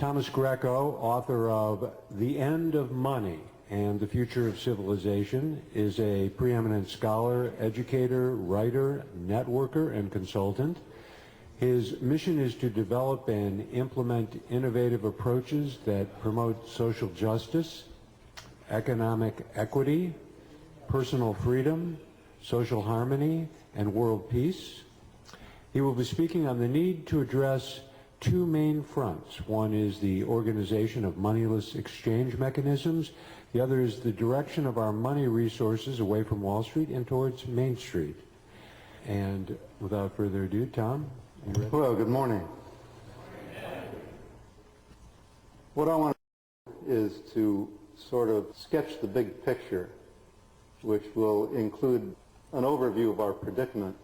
Thomas Greco, author of The End of Money and the Future of Civilization, is a preeminent scholar, educator, writer, networker, and consultant. His mission is to develop and implement innovative approaches that promote social justice, economic equity, personal freedom, social harmony, and world peace. He will be speaking on the need to address two main fronts. One is the organization of moneyless exchange mechanisms. The other is the direction of our money resources away from Wall Street and towards Main Street. And without further ado, Tom, you ready? Well, good morning. What I want to do is to sort of sketch the big picture, which will include an overview of our predicament.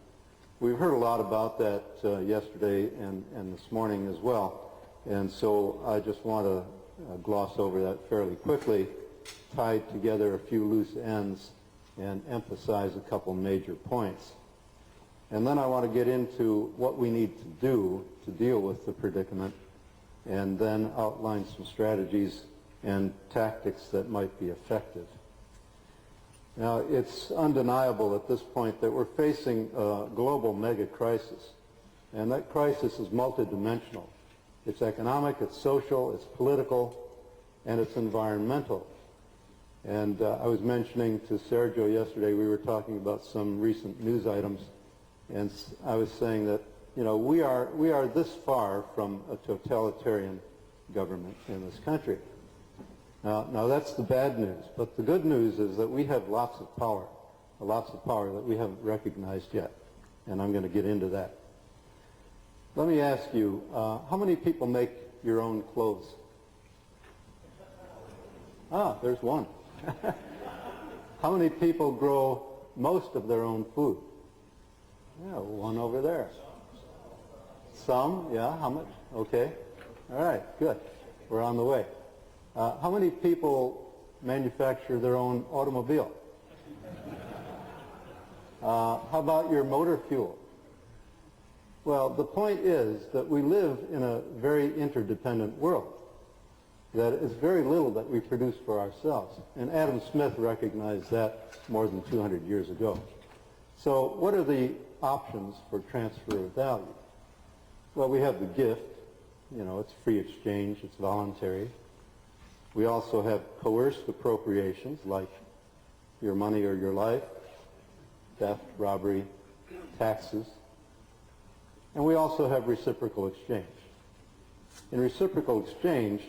We've heard a lot about that yesterday and this morning as well, and so I just want to gloss over that fairly quickly, tie together a few loose ends, and emphasize a couple major points. And then I want to get into what we need to do to deal with the predicament, and then outline some strategies and tactics that might be effective. Now, it's undeniable at this point that we're facing a global mega crisis, and that crisis is multidimensional. It's economic, it's social, it's political, and it's environmental. And I was mentioning to Sergio yesterday, we were talking about some recent news items, and I was saying that, you know, we are this far from a totalitarian government in this country. Now that's the bad news, but the good news is that we have lots of power that we haven't recognized yet, and I'm going to get into that. Let me ask you, how many people make your own clothes? Ah, there's one. How many people grow most of their own food? Yeah, one over there. Some, yeah, how much? Okay. All right, good. We're on the way. How many people manufacture their own automobile? How about your motor fuel? Well, the point is that we live in a very interdependent world. That is very little that we produce for ourselves. And Adam Smith recognized that more than 200 years ago. So what are the options for transfer of value? Well, we have the gift. You know, it's free exchange, it's voluntary. We also have coerced appropriations, like your money or your life, theft, robbery, taxes. And we also have reciprocal exchange. In reciprocal exchange,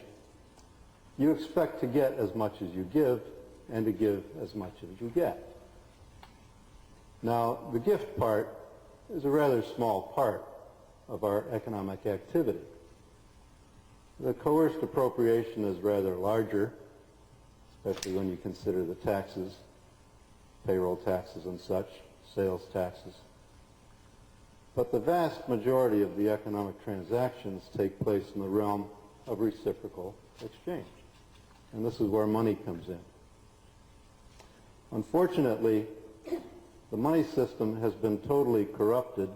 you expect to get as much as you give and to give as much as you get. Now, the gift part is a rather small part of our economic activity. The coerced appropriation is rather larger, especially when you consider the taxes, payroll taxes and such, sales taxes. But the vast majority of the economic transactions take place in the realm of reciprocal exchange. And this is where money comes in. Unfortunately, the money system has been totally corrupted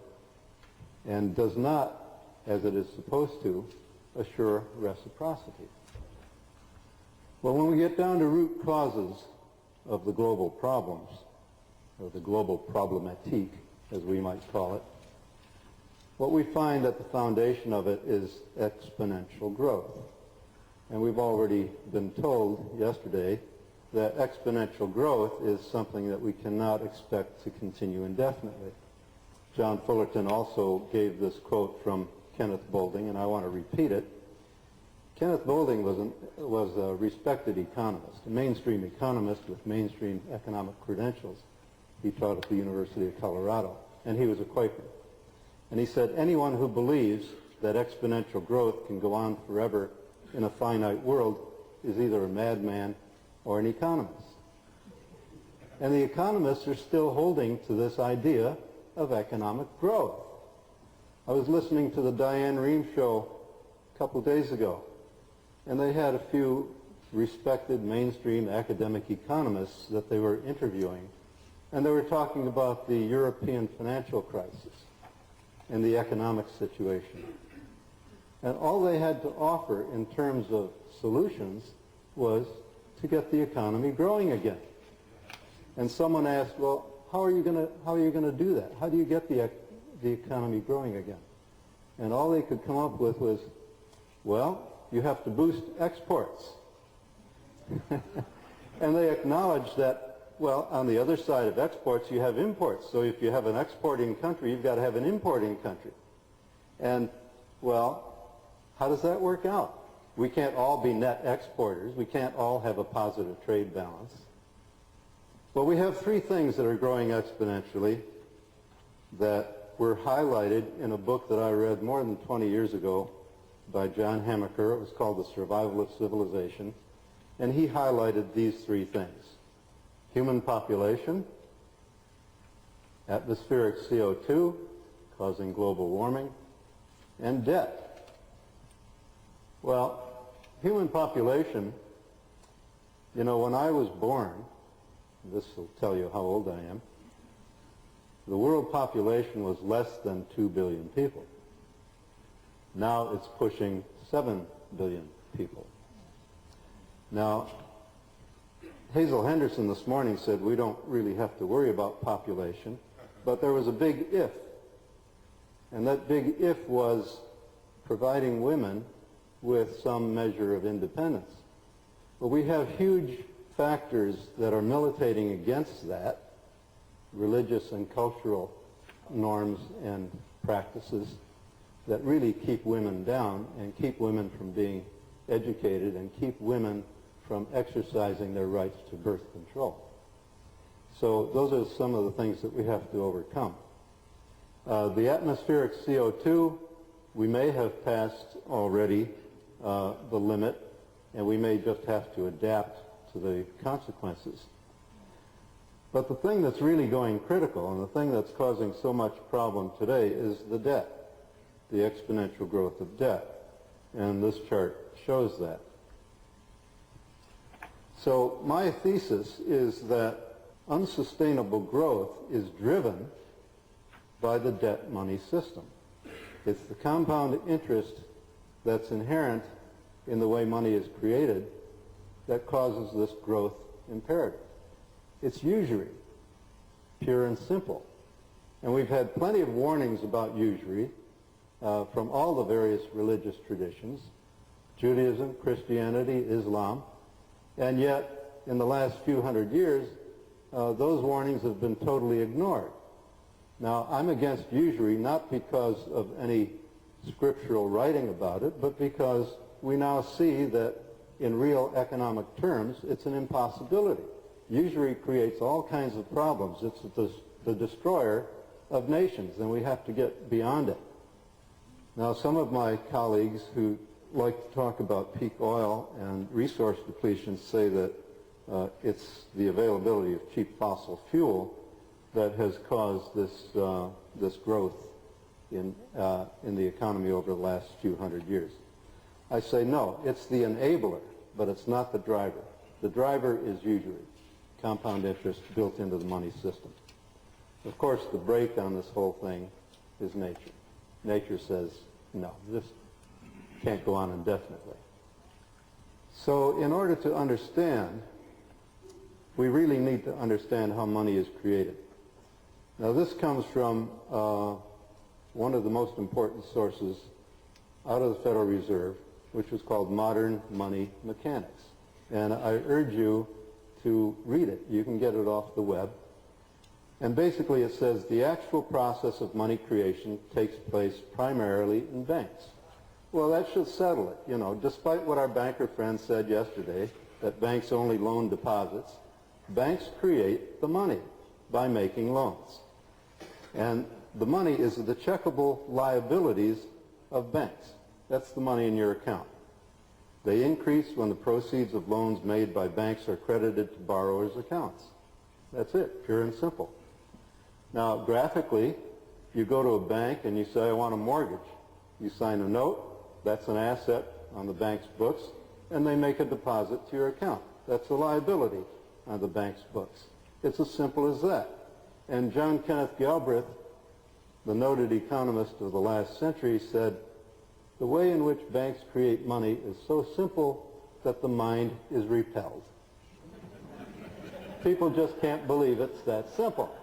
and does not, as it is supposed to, assure reciprocity. Well, when we get down to root causes of the global problems, or the global problematique, as we might call it, what we find at the foundation of it is exponential growth. And we've already been told yesterday that exponential growth is something that we cannot expect to continue indefinitely. John Fullerton also gave this quote from Kenneth Boulding, and I want to repeat it. Kenneth Boulding was a respected economist, a mainstream economist with mainstream economic credentials. He taught at the University of Colorado, and he was a Quaker. And he said, anyone who believes that exponential growth can go on forever in a finite world is either a madman or an economist. And the economists are still holding to this idea of economic growth. I was listening to the Diane Rehm show a couple of days ago, and they had a few respected mainstream academic economists that they were interviewing, and they were talking about the European financial crisis and the economic situation. And all they had to offer in terms of solutions was to get the economy growing again. And someone asked, well, how are you going to do that? How do you get the economy growing again? And all they could come up with was, well, you have to boost exports. And they acknowledged that, well, on the other side of exports, you have imports. So if you have an exporting country, you've got to have an importing country. And, well, how does that work out? We can't all be net exporters. We can't all have a positive trade balance. But we have three things that are growing exponentially that were highlighted in a book that I read more than 20 years ago by John Hamaker. It was called The Survival of Civilization. And he highlighted these three things: human population, atmospheric CO2 causing global warming, and debt. Well, human population, you know, when I was born, this will tell you how old I am, the world population was less than 2 billion people. Now it's pushing 7 billion people. Now, Hazel Henderson this morning said we don't really have to worry about population, but there was a big if. And that big if was providing women with some measure of independence. But we have huge factors that are militating against that, religious and cultural norms and practices that really keep women down and keep women from being educated and keep women from exercising their rights to birth control. So those are some of the things that we have to overcome. The atmospheric CO2, we may have passed already the limit, and we may just have to adapt to the consequences. But the thing that's really going critical, and the thing that's causing so much problem today, is the debt, the exponential growth of debt. And this chart shows that. So my thesis is that unsustainable growth is driven by the debt money system. It's the compound interest that's inherent in the way money is created that causes this growth imperative. It's usury, pure and simple. And we've had plenty of warnings about usury from all the various religious traditions, Judaism, Christianity, Islam, and yet in the last few hundred years, those warnings have been totally ignored. Now, I'm against usury not because of any scriptural writing about it, but because we now see that in real economic terms, it's an impossibility. Usury creates all kinds of problems. It's the destroyer of nations, and we have to get beyond it. Now, some of my colleagues who like to talk about peak oil and resource depletion say that it's the availability of cheap fossil fuel that has caused this growth in the economy over the last few hundred years. I say no, it's the enabler, but it's not the driver. The driver is usury, compound interest built into the money system. Of course, the brake on this whole thing is nature. Nature says, no, this can't go on indefinitely. So in order to understand, we really need to understand how money is created. Now this comes from one of the most important sources out of the Federal Reserve, which was called Modern Money Mechanics. And I urge you to read it. You can get it off the web. And basically it says the actual process of money creation takes place primarily in banks. Well, that should settle it. You know, despite what our banker friend said yesterday, that banks only loan deposits, banks create the money by making loans. And the money is the checkable liabilities of banks. That's the money in your account. They increase when the proceeds of loans made by banks are credited to borrowers' accounts. That's it, pure and simple. Now, graphically, you go to a bank and you say, I want a mortgage. You sign a note, that's an asset on the bank's books, and they make a deposit to your account. That's a liability on the bank's books. It's as simple as that. And John Kenneth Galbraith, the noted economist of the last century, said, The way in which banks create money is so simple that the mind is repelled. People just can't believe it's that simple.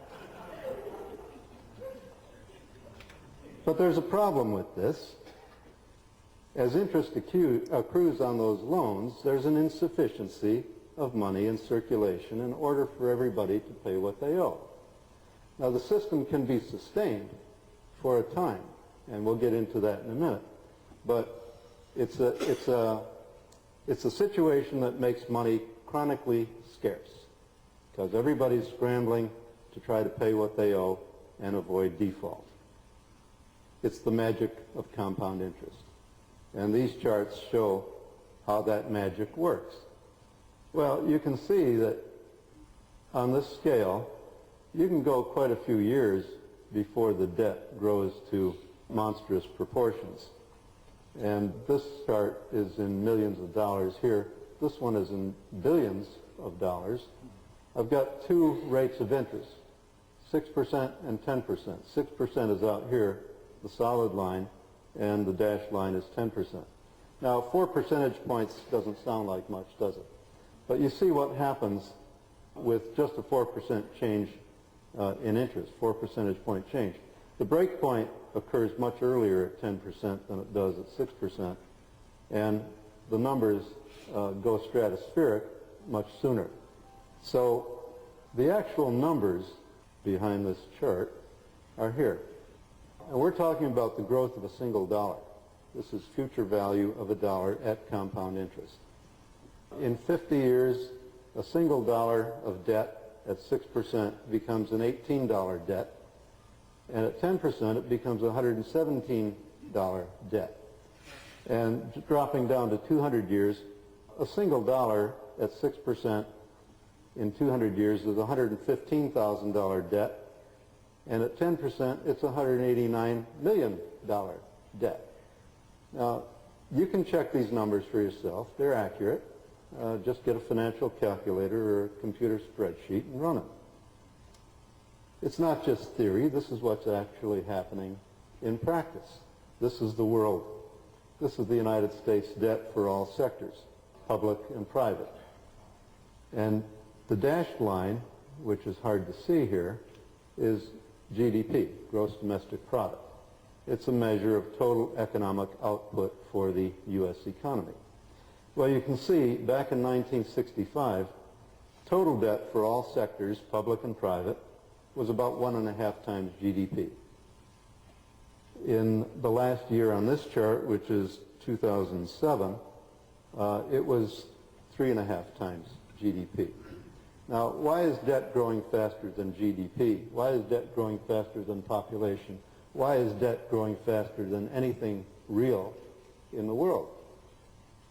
But there's a problem with this. As interest accrues on those loans, there's an insufficiency of money in circulation in order for everybody to pay what they owe. Now, the system can be sustained for a time, and we'll get into that in a minute. But it's a situation that makes money chronically scarce because everybody's scrambling to try to pay what they owe and avoid default. It's the magic of compound interest. And these charts show how that magic works. Well, you can see that on this scale, you can go quite a few years before the debt grows to monstrous proportions. And this chart is in millions of dollars here. This one is in billions of dollars. I've got two rates of interest, 6% and 10%. 6% is out here, the solid line, and the dashed line is 10%. Now, 4 percentage points doesn't sound like much, does it? But you see what happens with just a 4% change in interest, 4 percentage point change. The break point occurs much earlier at 10% than it does at 6%, and the numbers go stratospheric much sooner. So the actual numbers behind this chart are here. And we're talking about the growth of a single dollar. This is future value of a dollar at compound interest. In 50 years, a single dollar of debt at 6% becomes an $18 debt, and at 10% it becomes a $117 debt. And dropping down to 200 years, a single dollar at 6% in 200 years is a $115,000 debt, and at 10% it's a $189 million debt. Now, you can check these numbers for yourself. They're accurate. Just get a financial calculator or a computer spreadsheet and run it. It's not just theory. This is what's actually happening in practice. This is the world. This is the United States debt for all sectors, public and private. And the dashed line, which is hard to see here, is GDP, gross domestic product. It's a measure of total economic output for the U.S. economy. Well, you can see back in 1965, total debt for all sectors, public and private, was about 1.5 times GDP. In the last year on this chart, which is 2007, it was 3.5 times GDP. Now, why is debt growing faster than GDP? Why is debt growing faster than population? Why is debt growing faster than anything real in the world?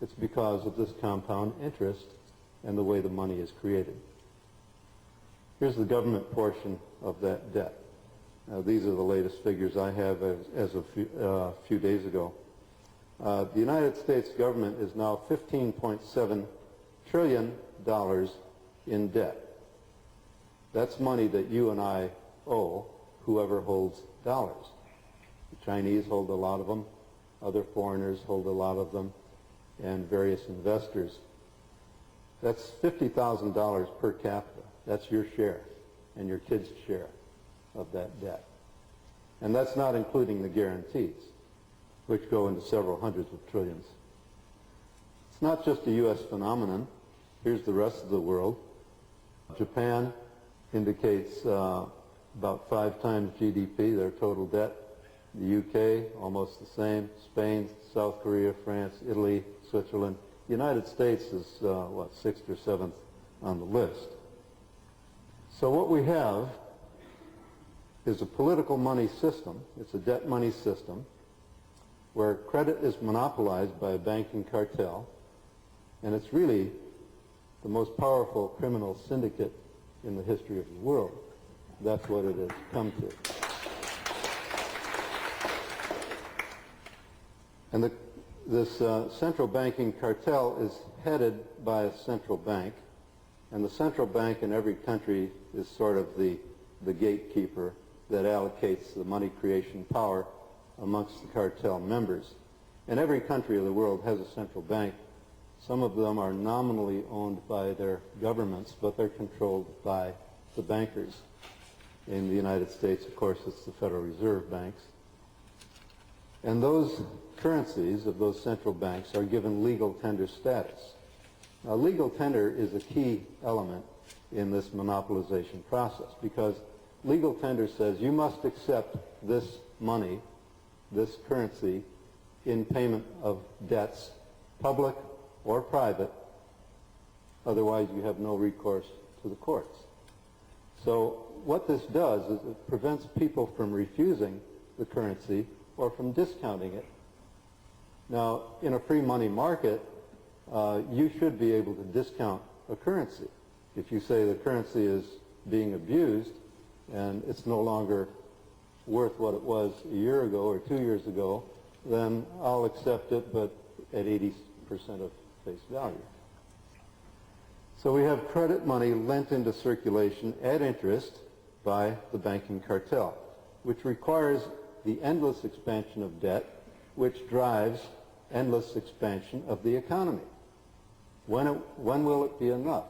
It's because of this compound interest and the way the money is created. Here's the government portion of that debt. Now, these are the latest figures I have as of a few days ago. The United States government is now $15.7 trillion in debt. That's money that you and I owe whoever holds dollars. The Chinese hold a lot of them, other foreigners hold a lot of them, and various investors. That's $50,000 per capita. That's your share and your kids' share of that debt. And that's not including the guarantees, which go into several hundreds of trillions. It's not just a U.S. phenomenon. Here's the rest of the world. Japan indicates about 5 times GDP, their total debt. The UK, almost the same. Spain, South Korea, France, Italy, Switzerland. The United States is, 6th or 7th on the list. So what we have is a political money system. It's a debt money system where credit is monopolized by a banking cartel, and it's really the most powerful criminal syndicate in the history of the world. That's what it has come to. And this central banking cartel is headed by a central bank, and the central bank in every country is sort of the gatekeeper that allocates the money creation power amongst the cartel members. And every country of the world has a central bank. Some of them are nominally owned by their governments, but they're controlled by the bankers. In the United States, of course, it's the Federal Reserve banks. And those currencies of those central banks are given legal tender status. Now, legal tender is a key element in this monopolization process because legal tender says you must accept this money, this currency, in payment of debts, public or private, otherwise you have no recourse to the courts. So what this does is it prevents people from refusing the currency or from discounting it. Now, in a free money market, you should be able to discount a currency. If you say the currency is being abused and it's no longer worth what it was a year ago or 2 years ago, then I'll accept it, but at 80% of face value. So we have credit money lent into circulation at interest by the banking cartel, which requires the endless expansion of debt, which drives endless expansion of the economy. When will it be enough?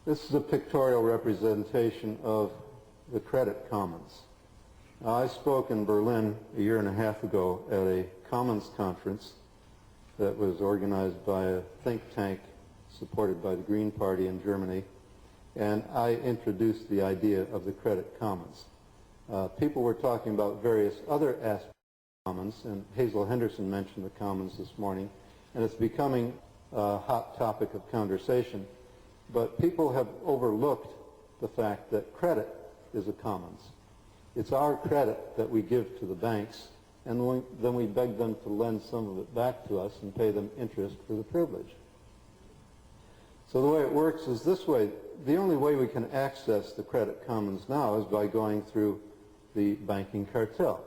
This is a pictorial representation of the credit commons. Now, I spoke in Berlin a year and a half ago at a commons conference that was organized by a think tank supported by the Green Party in Germany, and I introduced the idea of the credit commons. People were talking about various other aspects of the commons, and Hazel Henderson mentioned the commons this morning, and it's becoming a hot topic of conversation. But people have overlooked the fact that credit is a commons. It's our credit that we give to the banks, and then we beg them to lend some of it back to us and pay them interest for the privilege. So the way it works is this way. The only way we can access the credit commons now is by going through the banking cartel.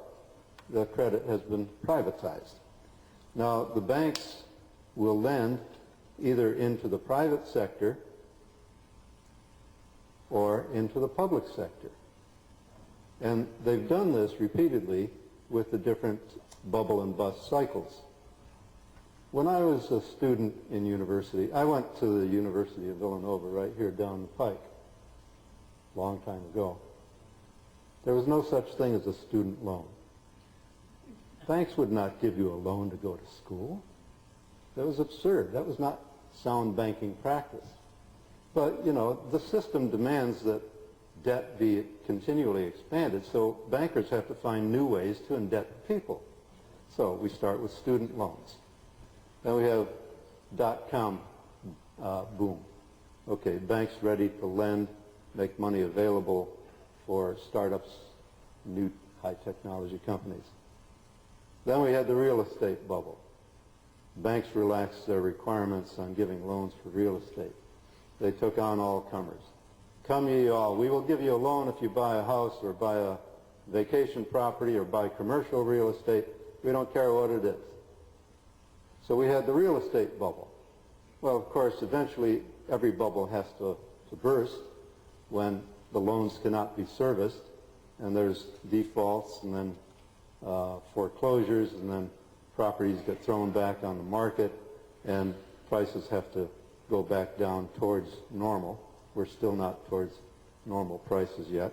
The credit has been privatized. Now, the banks will lend either into the private sector or into the public sector. And they've done this repeatedly with the different bubble and bust cycles. When I was a student in university, I went to the University of Villanova right here down the pike a long time ago. There was no such thing as a student loan. Banks would not give you a loan to go to school. That was absurd. That was not sound banking practice. But, you know, the system demands that debt be continually expanded, so bankers have to find new ways to indebt people. So we start with student loans. Then we have dot-com boom. Okay, banks ready to lend, make money available for startups, new high-technology companies. Then we had the real estate bubble. Banks relaxed their requirements on giving loans for real estate. They took on all comers. Come ye all, we will give you a loan if you buy a house or buy a vacation property or buy commercial real estate. We don't care what it is. So we had the real estate bubble. Well, of course, eventually every bubble has to burst when the loans cannot be serviced, and there's defaults and then foreclosures, and then properties get thrown back on the market, and prices have to go back down towards normal. We're still not towards normal prices yet.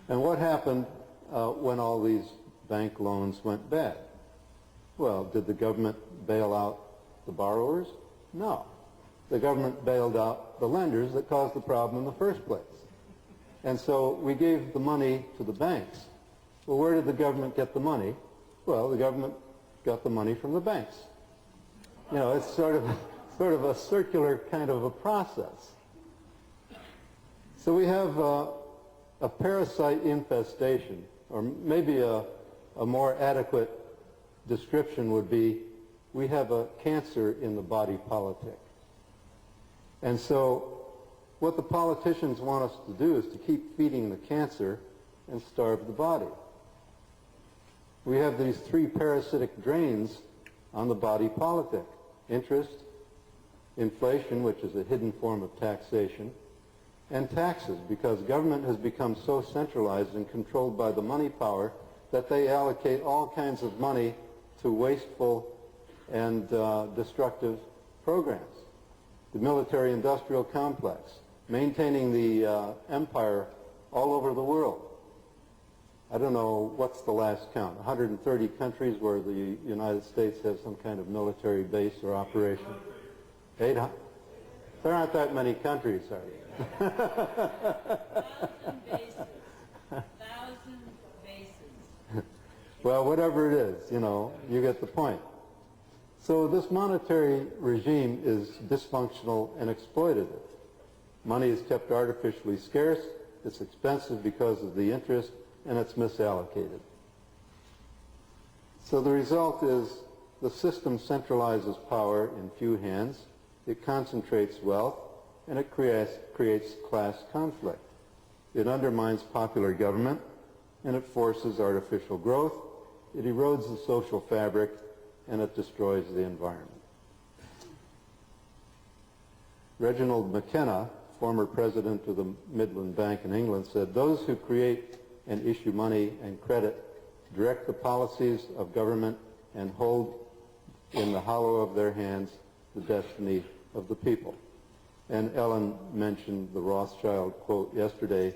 And what happened when all these bank loans went bad? Well, did the government bail out the borrowers? No. The government bailed out the lenders that caused the problem in the first place. And so we gave the money to the banks. Well, where did the government get the money? Well, the government got the money from the banks. You know, it's sort of a circular kind of a process. So we have a parasite infestation, or maybe a more adequate description would be we have a cancer in the body politic. And so what the politicians want us to do is to keep feeding the cancer and starve the body. We have these three parasitic drains on the body politic: interest, inflation, which is a hidden form of taxation, and taxes, because government has become so centralized and controlled by the money power that they allocate all kinds of money to wasteful and destructive programs. The military-industrial complex, maintaining the empire all over the world. I don't know what's the last count, 130 countries where the United States has some kind of military base or operation. 800. There aren't that many countries, are there? 1,000 bases. 1,000 bases. Well, whatever it is, you know, you get the point. So this monetary regime is dysfunctional and exploitative. Money is kept artificially scarce, it's expensive because of the interest, and it's misallocated. So the result is the system centralizes power in few hands, it concentrates wealth, and it creates class conflict. It undermines popular government, and it forces artificial growth, it erodes the social fabric, and it destroys the environment. Reginald McKenna, former president of the Midland Bank in England, said, "Those who create and issue money and credit direct the policies of government and hold in the hollow of their hands the destiny of the people." And Ellen mentioned the Rothschild quote yesterday,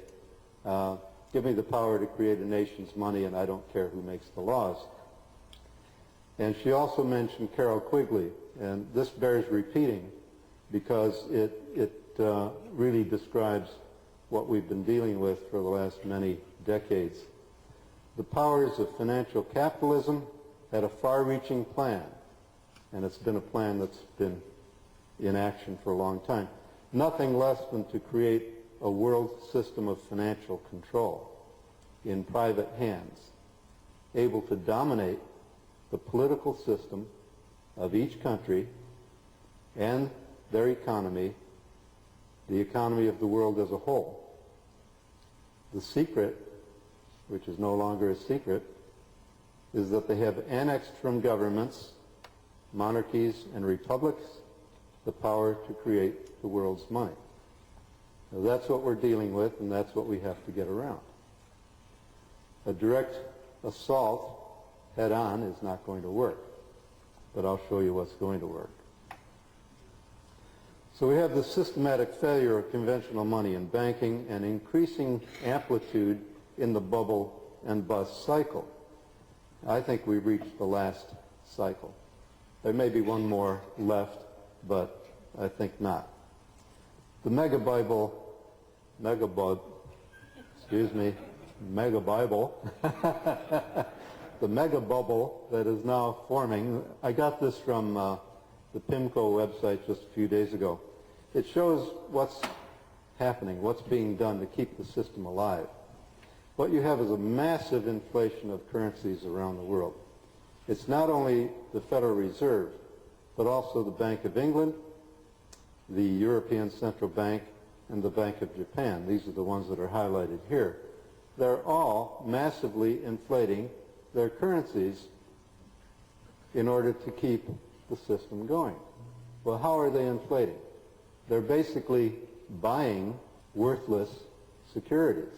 "Give me the power to create a nation's money and I don't care who makes the laws." And she also mentioned Carroll Quigley, and this bears repeating because it really describes what we've been dealing with for the last many decades. The powers of financial capitalism had a far-reaching plan, and it's been a plan that's been in action for a long time. Nothing less than to create a world system of financial control in private hands, able to dominate the political system of each country and their economy, the economy of the world as a whole. The secret, which is no longer a secret, is that they have annexed from governments, monarchies, and republics the power to create the world's money. Now, that's what we're dealing with, and that's what we have to get around. A direct assault head-on is not going to work, but I'll show you what's going to work. So we have the systematic failure of conventional money in banking and increasing amplitude in the bubble and bust cycle. I think we've reached the last cycle. There may be one more left, but I think not. The mega Bible, the mega bubble that is now forming. I got this from the PIMCO website just a few days ago. It shows what's happening, what's being done to keep the system alive. What you have is a massive inflation of currencies around the world. It's not only the Federal Reserve, but also the Bank of England, the European Central Bank, and the Bank of Japan. These are the ones that are highlighted here. They're all massively inflating their currencies in order to keep the system going. Well, how are they inflating? They're basically buying worthless securities.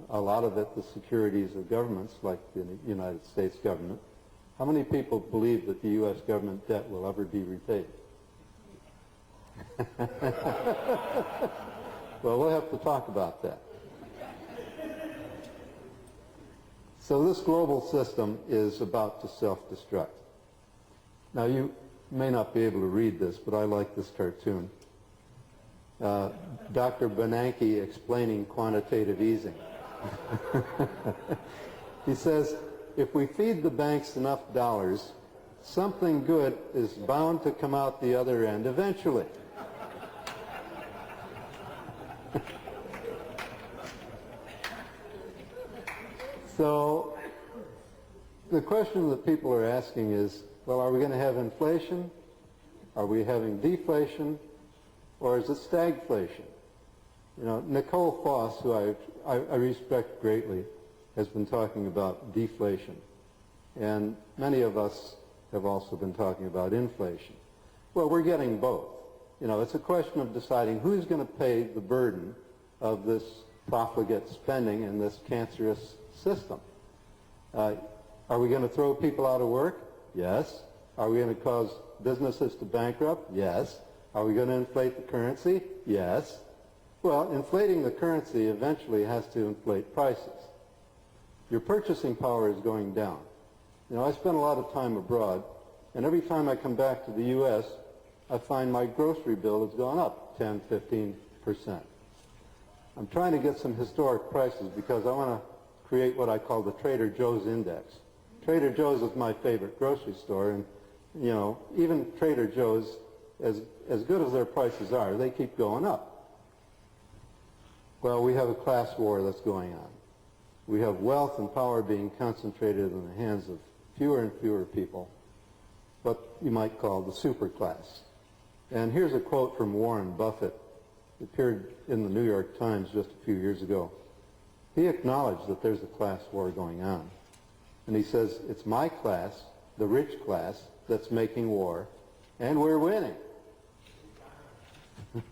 A lot of it the securities of governments like the United States government. How many people believe that the U.S. government debt will ever be repaid? Well, we'll have to talk about that. So this global system is about to self-destruct. Now, you may not be able to read this, but I like this cartoon. Dr. Bernanke explaining quantitative easing. He says, if we feed the banks enough dollars, something good is bound to come out the other end eventually. So the question that people are asking is, well, are we going to have inflation? Are we having deflation? Or is it stagflation? You know, Nicole Foss, who I respect greatly, has been talking about deflation. And many of us have also been talking about inflation. Well, we're getting both. You know, it's a question of deciding who's going to pay the burden of this profligate spending in this cancerous system. Are we going to throw people out of work? Yes. Are we going to cause businesses to bankrupt? Yes. Are we going to inflate the currency? Yes. Well, inflating the currency eventually has to inflate prices. Your purchasing power is going down. You know, I spend a lot of time abroad, and every time I come back to the U.S., I find my grocery bill has gone up 10, 15%. I'm trying to get some historic prices because I want to create what I call the Trader Joe's Index. Trader Joe's is my favorite grocery store, and, you know, even Trader Joe's, as good as their prices are, they keep going up. Well, we have a class war that's going on. We have wealth and power being concentrated in the hands of fewer and fewer people, what you might call the superclass. And here's a quote from Warren Buffett. It appeared in the New York Times just a few years ago. He acknowledged that there's a class war going on. And he says, it's my class, the rich class, that's making war, and we're winning.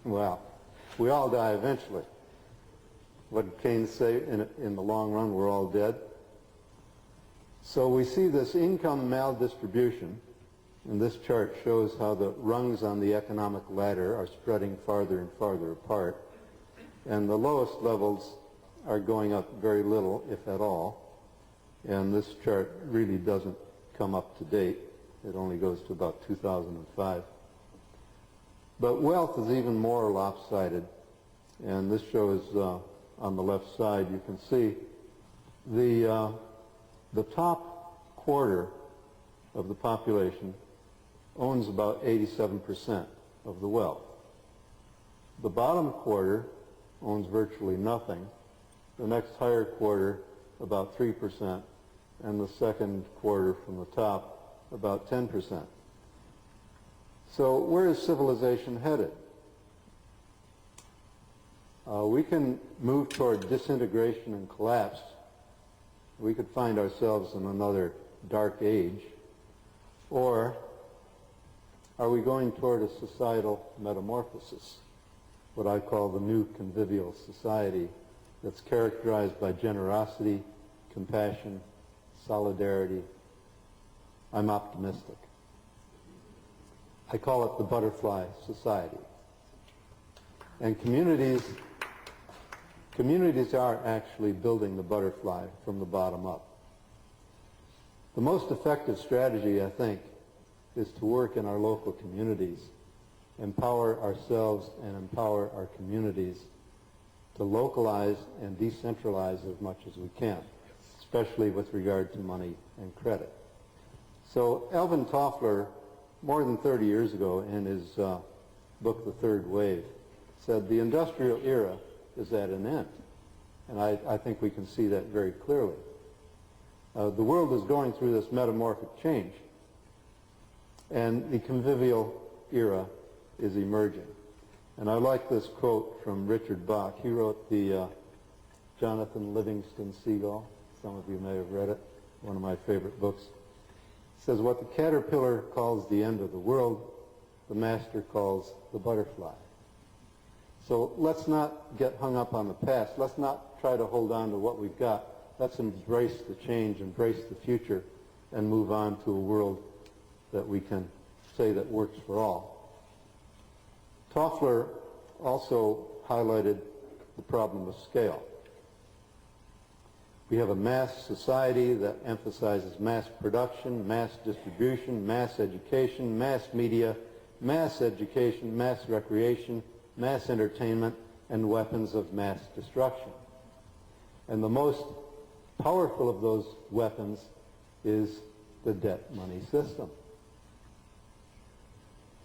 Well, we all die eventually. What did Keynes say? In the long run, we're all dead. So we see this income maldistribution, and this chart shows how the rungs on the economic ladder are spreading farther and farther apart, and the lowest levels are going up very little, if at all, and this chart really doesn't come up to date. It only goes to about 2005. But wealth is even more lopsided, and this shows on the left side, you can see the top quarter of the population owns about 87% of the wealth. The bottom quarter owns virtually nothing. The next higher quarter, about 3%, and the second quarter from the top, about 10%. So where is civilization headed? We can move toward disintegration and collapse. We could find ourselves in another dark age. Or are we going toward a societal metamorphosis, what I call the new convivial society that's characterized by generosity, compassion, solidarity? I'm optimistic. I call it the butterfly society. And communities are actually building the butterfly from the bottom up. The most effective strategy, I think, is to work in our local communities, empower ourselves and empower our communities to localize and decentralize as much as we can, especially with regard to money and credit. So Alvin Toffler, more than 30 years ago, in his book, The Third Wave, said the industrial era is at an end. And I think we can see that very clearly. The world is going through this metamorphic change, and the convivial era is emerging. And I like this quote from Richard Bach. He wrote the Jonathan Livingston Seagull. Some of you may have read it, one of my favorite books. It says, what the caterpillar calls the end of the world, the master calls the butterfly. So let's not get hung up on the past. Let's not try to hold on to what we've got. Let's embrace the change, embrace the future, and move on to a world that we can say that works for all. Toffler also highlighted the problem of scale. We have a mass society that emphasizes mass production, mass distribution, mass education, mass media, mass education, mass recreation, mass entertainment, and weapons of mass destruction. And the most powerful of those weapons is the debt money system.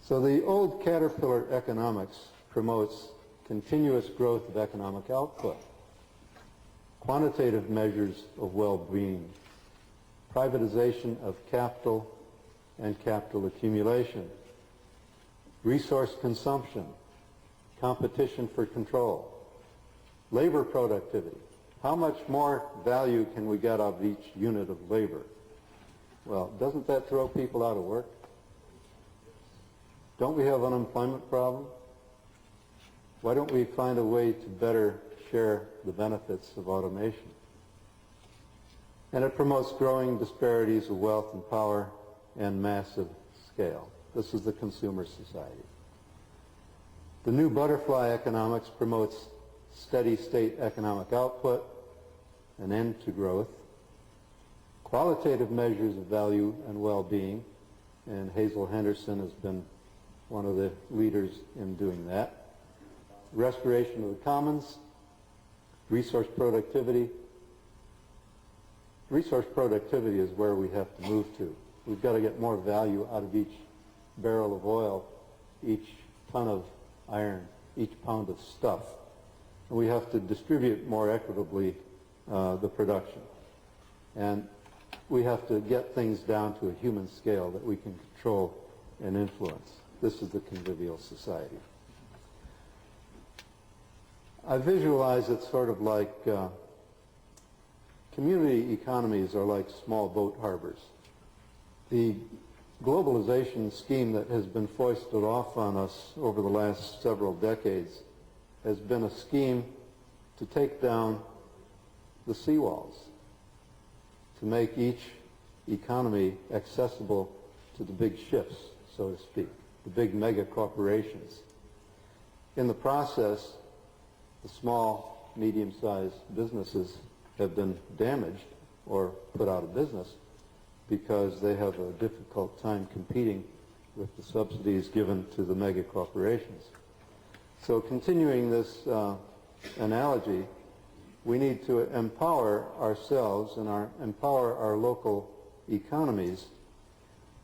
So the old caterpillar economics promotes continuous growth of economic output, quantitative measures of well-being, privatization of capital and capital accumulation, resource consumption, competition for control, labor productivity. How much more value can we get out of each unit of labor? Well, doesn't that throw people out of work? Don't we have unemployment problem? Why don't we find a way to better share the benefits of automation? And it promotes growing disparities of wealth and power and massive scale. This is the consumer society. The new butterfly economics promotes steady state economic output, an end to growth, qualitative measures of value and well-being, and Hazel Henderson has been one of the leaders in doing that, restoration of the commons, resource productivity. Resource productivity is where we have to move to. We've got to get more value out of each barrel of oil, each ton of iron, each pound of stuff. And we have to distribute more equitably the production. And we have to get things down to a human scale that we can control and influence. This is the convivial society. I visualize it sort of like community economies are like small boat harbors. The globalization scheme that has been foisted off on us over the last several decades has been a scheme to take down the seawalls, to make each economy accessible to the big ships, so to speak, the big mega corporations. In the process, the small, medium-sized businesses have been damaged or put out of business because they have a difficult time competing with the subsidies given to the mega corporations. So continuing this analogy, we need to empower ourselves and empower our local economies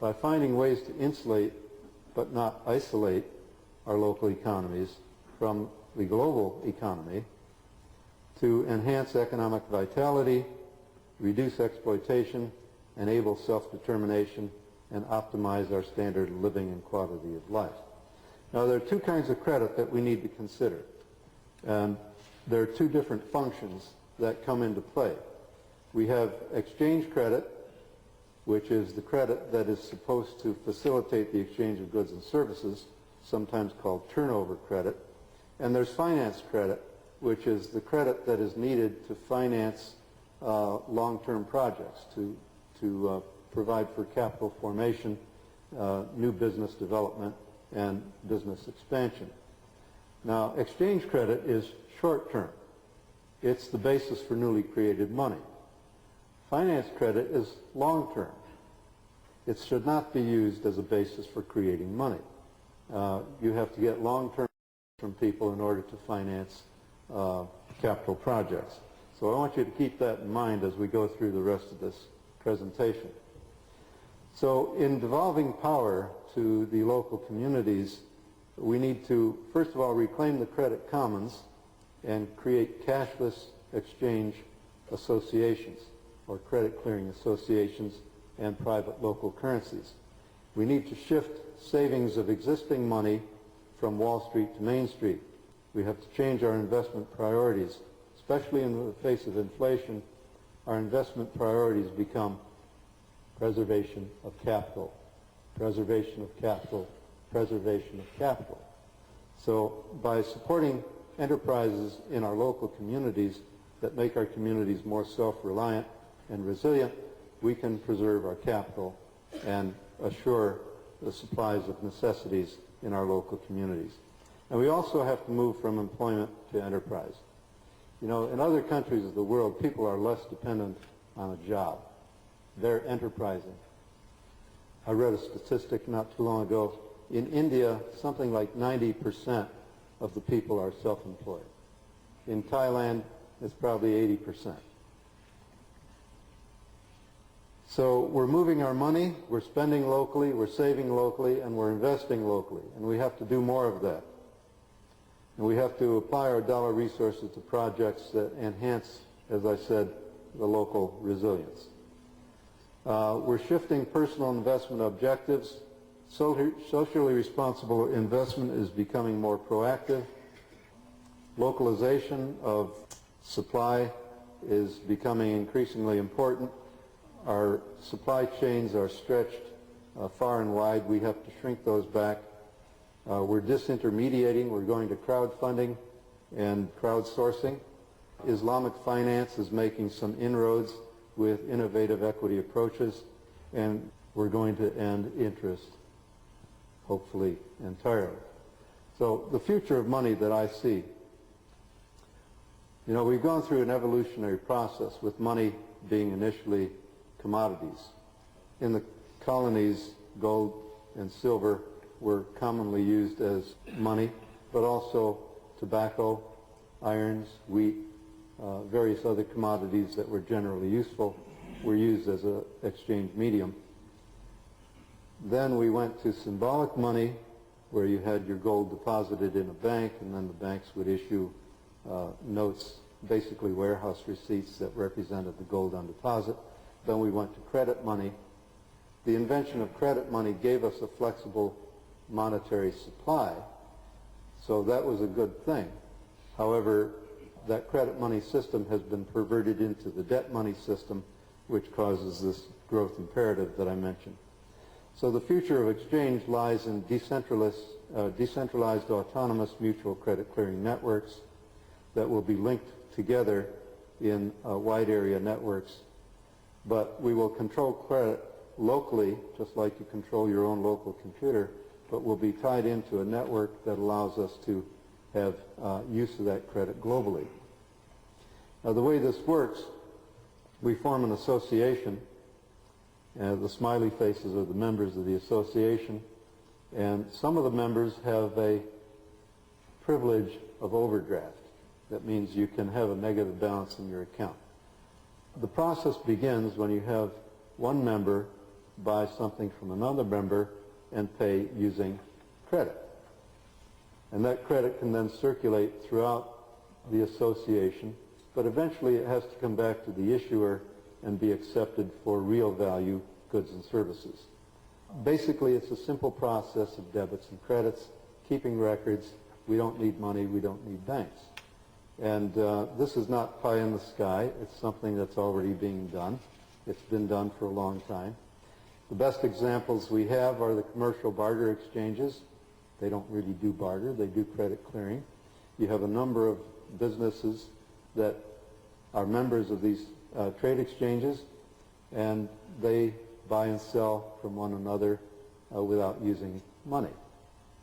by finding ways to insulate but not isolate our local economies from the global economy, to enhance economic vitality, reduce exploitation, enable self-determination, and optimize our standard of living and quality of life. Now, there are two kinds of credit that we need to consider. And there are two different functions that come into play. We have exchange credit, which is the credit that is supposed to facilitate the exchange of goods and services, sometimes called turnover credit. And there's finance credit, which is the credit that is needed to finance long-term projects, to provide for capital formation, new business development, and business expansion. Now, exchange credit is short-term. It's the basis for newly created money. Finance credit is long-term. It should not be used as a basis for creating money. You have to get long-term from people in order to finance capital projects. So I want you to keep that in mind as we go through the rest of this presentation. So in devolving power to the local communities, we need to, first of all, reclaim the credit commons and create cashless exchange associations or credit clearing associations and private local currencies. We need to shift savings of existing money from Wall Street to Main Street. We have to change our investment priorities. Especially in the face of inflation, our investment priorities become preservation of capital, preservation of capital, preservation of capital. So by supporting enterprises in our local communities that make our communities more self-reliant and resilient, we can preserve our capital and assure the supplies of necessities in our local communities. And we also have to move from employment to enterprise. You know, in other countries of the world, people are less dependent on a job. They're enterprising. I read a statistic not too long ago. In India, something like 90% of the people are self-employed. In Thailand, it's probably 80%. So we're moving our money, we're spending locally, we're saving locally, and we're investing locally. And we have to do more of that. And we have to apply our dollar resources to projects that enhance, as I said, the local resilience. We're shifting personal investment objectives. Socially responsible investment is becoming more proactive. Localization of supply is becoming increasingly important. Our supply chains are stretched far and wide. We have to shrink those back. We're disintermediating. We're going to crowdfunding and crowdsourcing. Islamic finance is making some inroads with innovative equity approaches, and we're going to end interest, hopefully entirely. So the future of money that I see, you know, we've gone through an evolutionary process with money being initially commodities. In the colonies, gold and silver were commonly used as money, but also tobacco, irons, wheat, various other commodities that were generally useful were used as an exchange medium. Then we went to symbolic money, where you had your gold deposited in a bank, and then the banks would issue notes, basically warehouse receipts that represented the gold on deposit. Then we went to credit money. The invention of credit money gave us a flexible monetary supply, so that was a good thing. However, that credit money system has been perverted into the debt money system, which causes this growth imperative that I mentioned. So the future of exchange lies in decentralized autonomous mutual credit clearing networks that will be linked together in wide area networks. But we will control credit locally, just like you control your own local computer, but will be tied into a network that allows us to have use of that credit globally. Now, the way this works, we form an association. The smiley faces are the members of the association, and some of the members have a privilege of overdraft. That means you can have a negative balance in your account. The process begins when you have one member buy something from another member and pay using credit. And that credit can then circulate throughout the association, but eventually it has to come back to the issuer and be accepted for real value goods and services. Basically, it's a simple process of debits and credits, keeping records. We don't need money, we don't need banks. And this is not pie in the sky. It's something that's already being done. It's been done for a long time. The best examples we have are the commercial barter exchanges. They don't really do barter, they do credit clearing. You have a number of businesses that are members of these trade exchanges, and they buy and sell from one another without using money.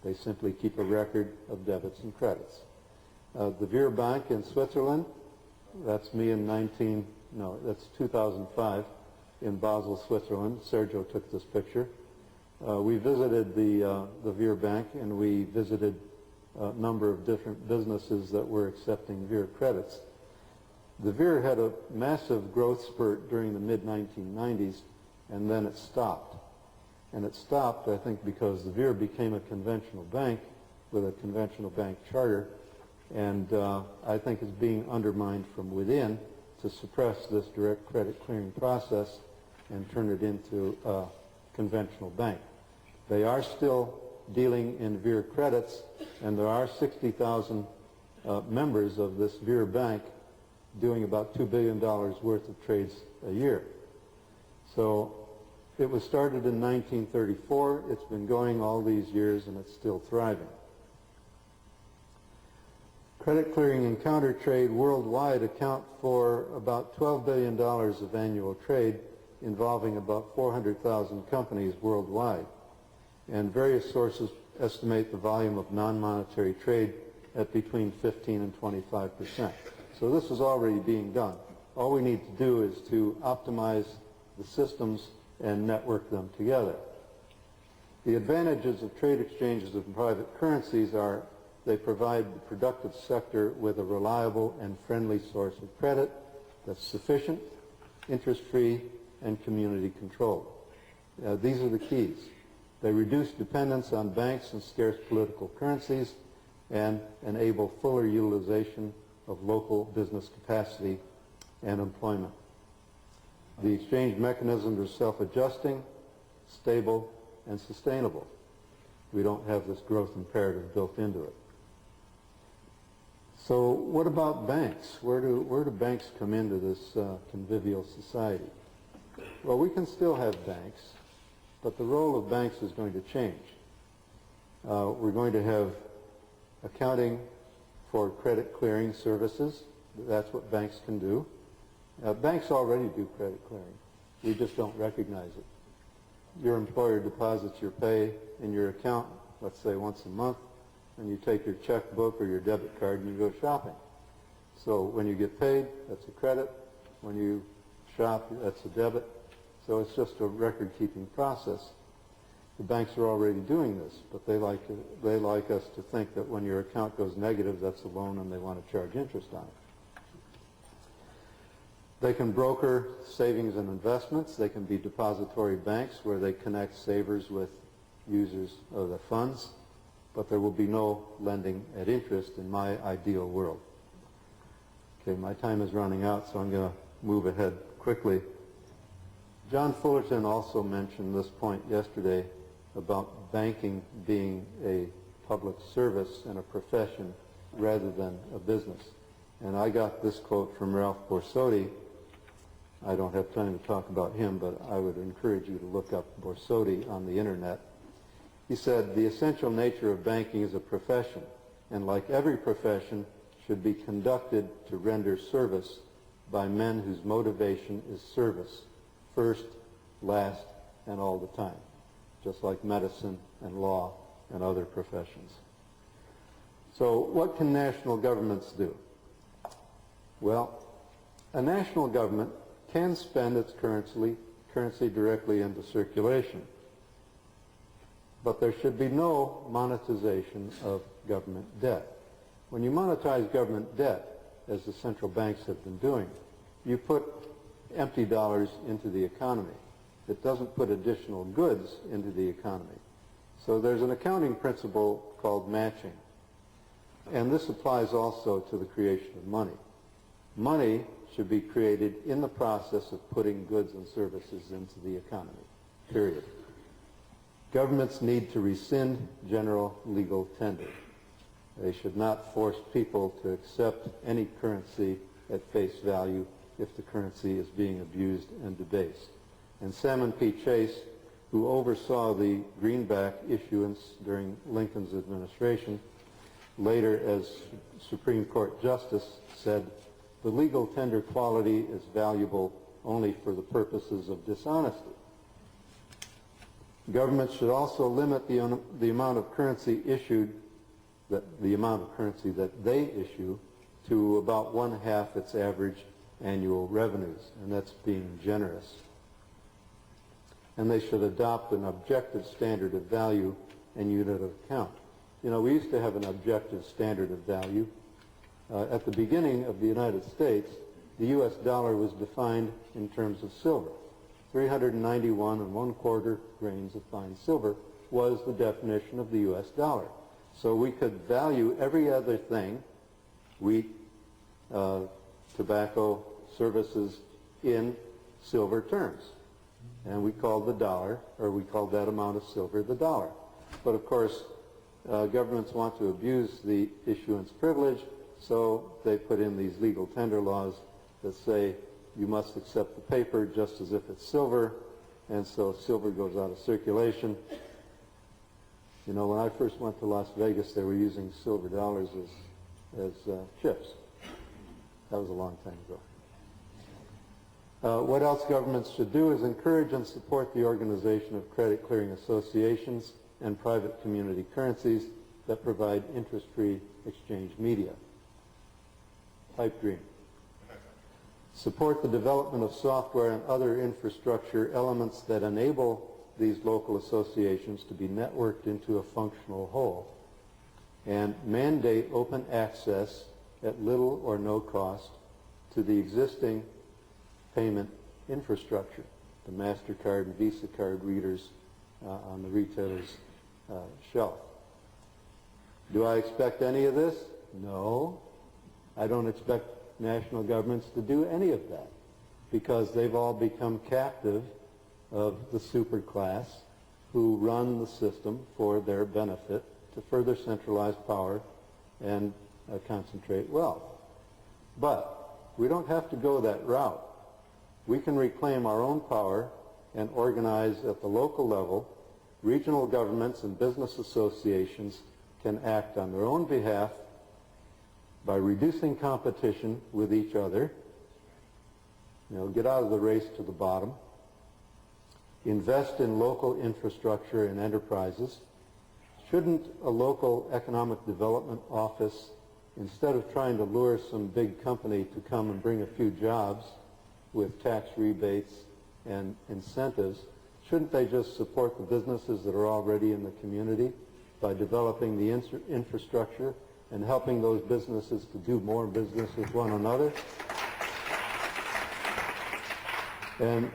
They simply keep a record of debits and credits. The Veer Bank in Switzerland, that's me in 2005 in Basel, Switzerland. Sergio took this picture. We visited the Veer Bank, and we visited a number of different businesses that were accepting Veer credits. The Veer had a massive growth spurt during the mid-1990s, and then it stopped. And it stopped, I think, because the Veer became a conventional bank with a conventional bank charter, and I think is being undermined from within to suppress this direct credit clearing process and turn it into a conventional bank. They are still dealing in Veer credits, and there are 60,000 members of this Veer Bank doing about $2 billion worth of trades a year. So it was started in 1934. It's been going all these years, and it's still thriving. Credit clearing and counter trade worldwide account for about $12 billion of annual trade, involving about 400,000 companies worldwide. And various sources estimate the volume of non-monetary trade at between 15 and 25%. So this is already being done. All we need to do is to optimize the systems and network them together. The advantages of trade exchanges of private currencies are they provide the productive sector with a reliable and friendly source of credit that's sufficient, interest-free, and community controlled. These are the keys. They reduce dependence on banks and scarce political currencies and enable fuller utilization of local business capacity and employment. The exchange mechanisms are self-adjusting, stable, and sustainable. We don't have this growth imperative built into it. So what about banks? Where do banks come into this convivial society? Well, we can still have banks, but the role of banks is going to change. We're going to have accounting for credit clearing services. That's what banks can do. Banks already do credit clearing. We just don't recognize it. Your employer deposits your pay in your account, let's say once a month, and you take your checkbook or your debit card and you go shopping. So when you get paid, that's a credit. When you shop, that's a debit. So it's just a record-keeping process. The banks are already doing this, but they like us to think that when your account goes negative, that's a loan and they want to charge interest on it. They can broker savings and investments. They can be depository banks where they connect savers with users of the funds, but there will be no lending at interest in my ideal world. Okay, my time is running out, so I'm going to move ahead quickly. John Fullerton also mentioned this point yesterday about banking being a public service and a profession rather than a business. And I got this quote from Ralph Borsodi. I don't have time to talk about him, but I would encourage you to look up Borsodi on the internet. He said, "The essential nature of banking is a profession, and like every profession, should be conducted to render service by men whose motivation is service, first, last, and all the time, just like medicine and law and other professions." So what can national governments do? Well, a national government can spend its currency directly into circulation, but there should be no monetization of government debt. When you monetize government debt, as the central banks have been doing, you put empty dollars into the economy. It doesn't put additional goods into the economy. So there's an accounting principle called matching. And this applies also to the creation of money. Money should be created in the process of putting goods and services into the economy, period. Governments need to rescind general legal tender. They should not force people to accept any currency at face value if the currency is being abused and debased. And Salmon P. Chase, who oversaw the greenback issuance during Lincoln's administration, later as Supreme Court Justice, said, "The legal tender quality is valuable only for the purposes of dishonesty." Governments should also limit the amount of currency issued, the amount of currency that they issue, to about 1/2 its average annual revenues, and that's being generous. And they should adopt an objective standard of value and unit of account. You know, we used to have an objective standard of value. At the beginning of the United States, the U.S. dollar was defined in terms of silver. 391 1/4 grains of fine silver was the definition of the U.S. dollar. So we could value every other thing, wheat, tobacco, services, in silver terms. And we called the dollar, or we called that amount of silver the dollar. But of course, governments want to abuse the issuance privilege, so they put in these legal tender laws that say you must accept the paper just as if it's silver, and so silver goes out of circulation. You know, when I first went to Las Vegas, they were using silver dollars as chips. That was a long time ago. What else governments should do is encourage and support the organization of credit clearing associations and private community currencies that provide interest-free exchange media. Pipe dream. Support the development of software and other infrastructure elements that enable these local associations to be networked into a functional whole. And mandate open access at little or no cost to the existing payment infrastructure, the MasterCard and Visa card readers on the retailer's shelf. Do I expect any of this? No. I don't expect national governments to do any of that because they've all become captive of the super class who run the system for their benefit to further centralize power and concentrate wealth. But we don't have to go that route. We can reclaim our own power and organize at the local level. Regional governments and business associations can act on their own behalf by reducing competition with each other Get out of the race to the bottom. Invest in local infrastructure and enterprises. Shouldn't a local economic development office, instead of trying to lure some big company to come and bring a few jobs with tax rebates and incentives, shouldn't they just support the businesses that are already in the community by developing the infrastructure and helping those businesses to do more business with one another? And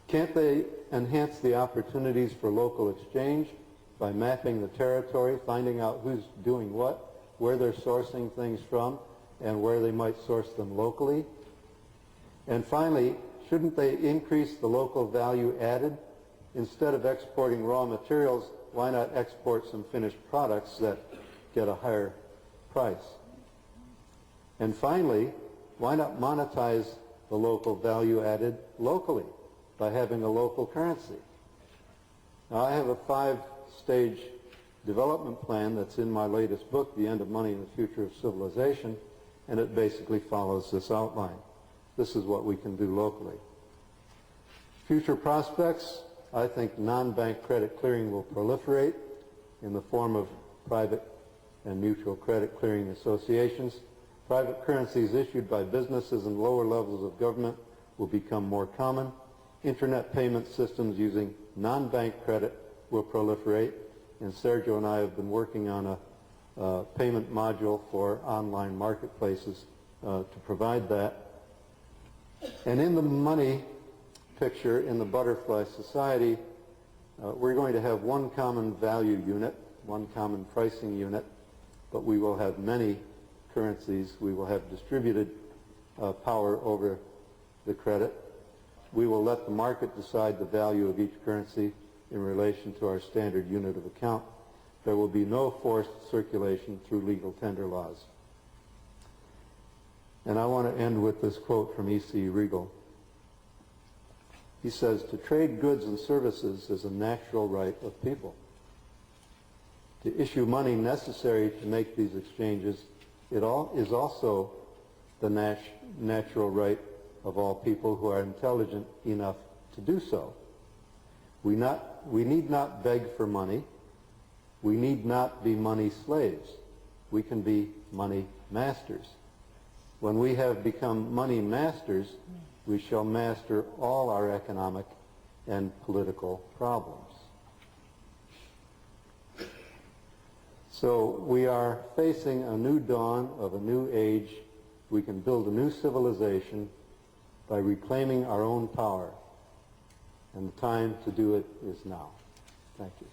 can't they enhance the opportunities for local exchange by mapping the territory, finding out who's doing what, where they're sourcing things from, and where they might source them locally? And finally, shouldn't they increase the local value added? Instead of exporting raw materials, why not export some finished products that get a higher price? And finally, why not monetize the local value added locally by having a local currency? Now, I have a 5-stage development plan that's in my latest book, The End of Money and the Future of Civilization, and it basically follows this outline. This is what we can do locally. Future prospects, I think non-bank credit clearing will proliferate in the form of private and mutual credit clearing associations. Private currencies issued by businesses and lower levels of government will become more common. Internet payment systems using non-bank credit will proliferate. And Sergio and I have been working on a payment module for online marketplaces to provide that. And in the money picture, in the butterfly society, we're going to have one common value unit, one common pricing unit, but we will have many currencies. We will have distributed power over the credit. We will let the market decide the value of each currency in relation to our standard unit of account. There will be no forced circulation through legal tender laws. And I want to end with this quote from E.C. Regal. He says, "To trade goods and services is a natural right of people. To issue money necessary to make these exchanges is also the natural right of all people who are intelligent enough to do so. We need not beg for money. We need not be money slaves. We can be money masters. When we have become money masters, we shall master all our economic and political problems." So we are facing a new dawn of a new age. We can build a new civilization by reclaiming our own power. And the time to do it is now. Thank you.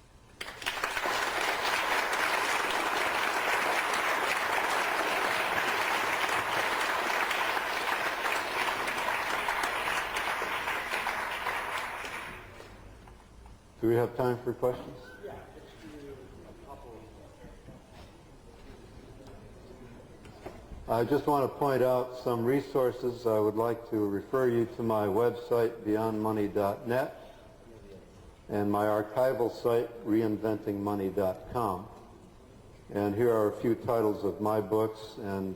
Do we have time for questions? Yeah. I just want to point out some resources. I would like to refer you to my website, beyondmoney.net, and my archival site, reinventingmoney.com. And here are a few titles of my books, and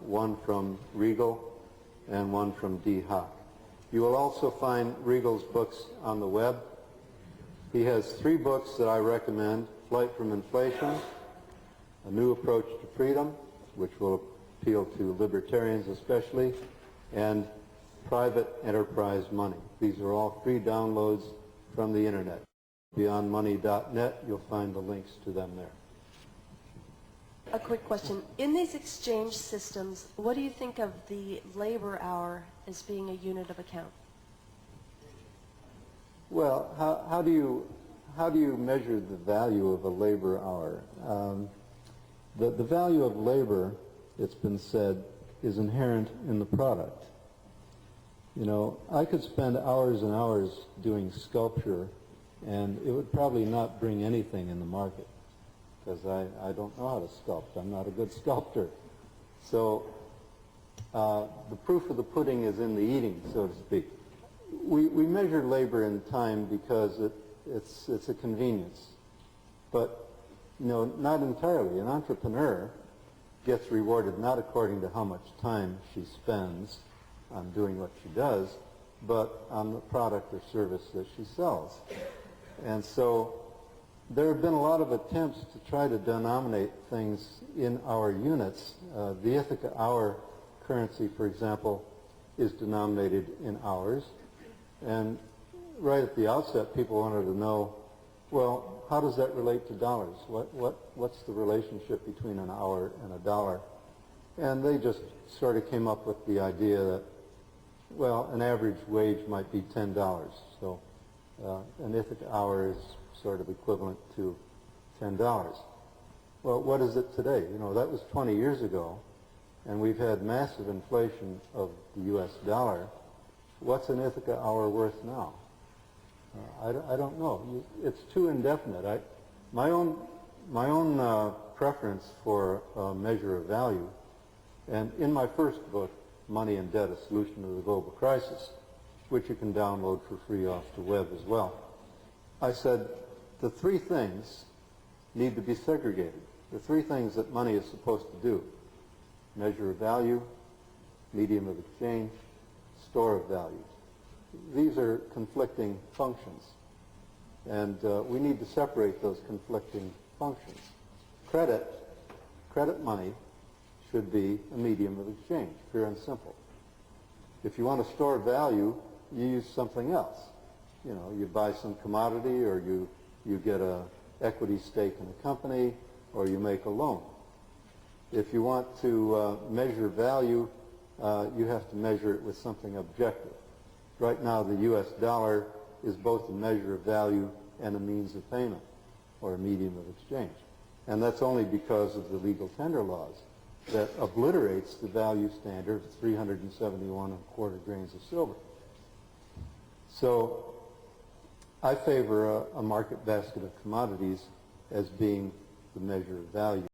one from Regal and one from D. Hock. You will also find Regal's books on the web. He has 3 books that I recommend: Flight from Inflation, A New Approach to Freedom, which will appeal to libertarians especially, and Private Enterprise Money. These are all free downloads from the internet. Beyondmoney.net, you'll find the links to them there. A quick question. In these exchange systems, what do you think of the labor hour as being a unit of account? Well, how do you measure the value of a labor hour? The value of labor, it's been said, is inherent in the product. You know, I could spend hours and hours doing sculpture, and it would probably not bring anything in the market, because I don't know how to sculpt. I'm not a good sculptor. So the proof of the pudding is in the eating, so to speak. We measure labor in time because it's a convenience. But, you know, not entirely. An entrepreneur gets rewarded not according to how much time she spends on doing what she does, but on the product or service that she sells. And so there have been a lot of attempts to try to denominate things in our units. The Ithaca hour currency, for example, is denominated in hours. And right at the outset, people wanted to know, well, how does that relate to dollars? What's the relationship between an hour and a dollar? And they just sort of came up with the idea that, well, an average wage might be $10. So an Ithaca hour is sort of equivalent to $10. Well, what is it today? You know, that was 20 years ago, and we've had massive inflation of the U.S. dollar. What's an Ithaca hour worth now? I don't know. It's too indefinite. My own preference for a measure of value, and in my first book, Money and Debt, A Solution to the Global Crisis, which you can download for free off the web as well, I said the three things need to be segregated. The three things that money is supposed to do: measure of value, medium of exchange, store of value. These are conflicting functions, and we need to separate those conflicting functions. Credit money should be a medium of exchange, pure and simple. If you want to store value, you use something else. You know, you buy some commodity, or you get a equity stake in a company, or you make a loan. If you want to measure value, you have to measure it with something objective. Right now, the U.S. dollar is both a measure of value and a means of payment, or a medium of exchange. And that's only because of the legal tender laws that obliterates the value standard of 371 1/4 grains of silver. So I favor a market basket of commodities as being the measure of value.